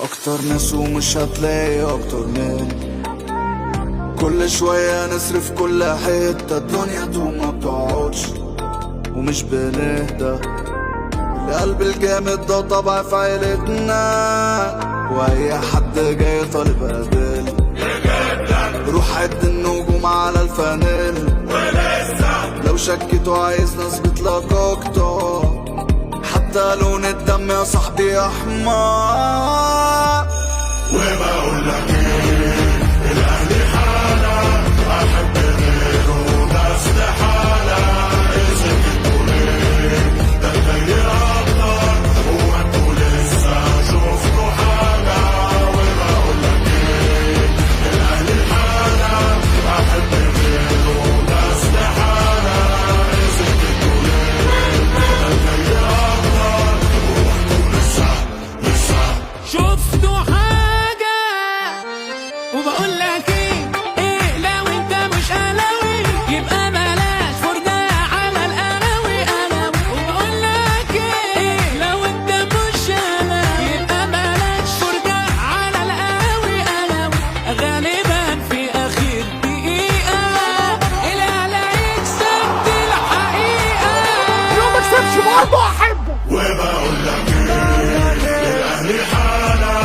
اكتر ناس ومش هتلاقي اكتر من كل شوية نصرف كل حتة، الدنيا دوم ما بتقعدش ومش بنهدى. القلب الجامد ده طبع في عيلتنا، واي حد جاي طالب قابل روح عد النجوم على الفانيل. لو شكيتوا عايز نثبت لك اكتر، حتى لون الدم يا صاحبي احمر. وبقول لك ايه، الاهلي حالة احب غيره ده استحالة. اذا كنتوا ليه ده الغير اكتر، هو انتوا لسه شفتوا حاجة. وبقول لك ايه، الاهلي حالة احب غيره ده استحالة. اذا كنتوا ليه ده الغير اكتر، هو انتوا لسه شفتوا حاجة. وبقول لك ايه لو انت مش اهلاوي يبقى بلاش فرجة على القهاوي قهاوي. وبقول لك ايه لو انت مش اهلاوي يبقى بلاش فرجة على القهاوي قهاوي. غالبا في اخر دقيقة الاهلي هيكسب دي الحقيقة. لو ما كسبش برضه احبه. وبقول لك ايه، الاهلي حالة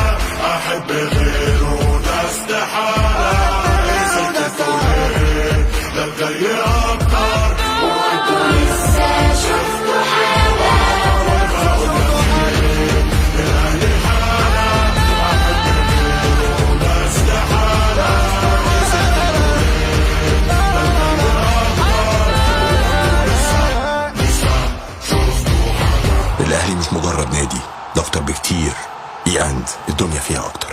احب غيره ده استحالة. اذا كنتوا ليه ده الجاي اكتر، وانتوا لسه شفتوا حاجة. وبقول لك ايه، الاهلي حالة احب غيره ده استحالة. اذا كنتوا ليه ده الجاي اكتر، لسه شفتوا حاجة. الأهلي مش مجرد نادي، ده أكتر بكتير. الدنيا فيها أكتر.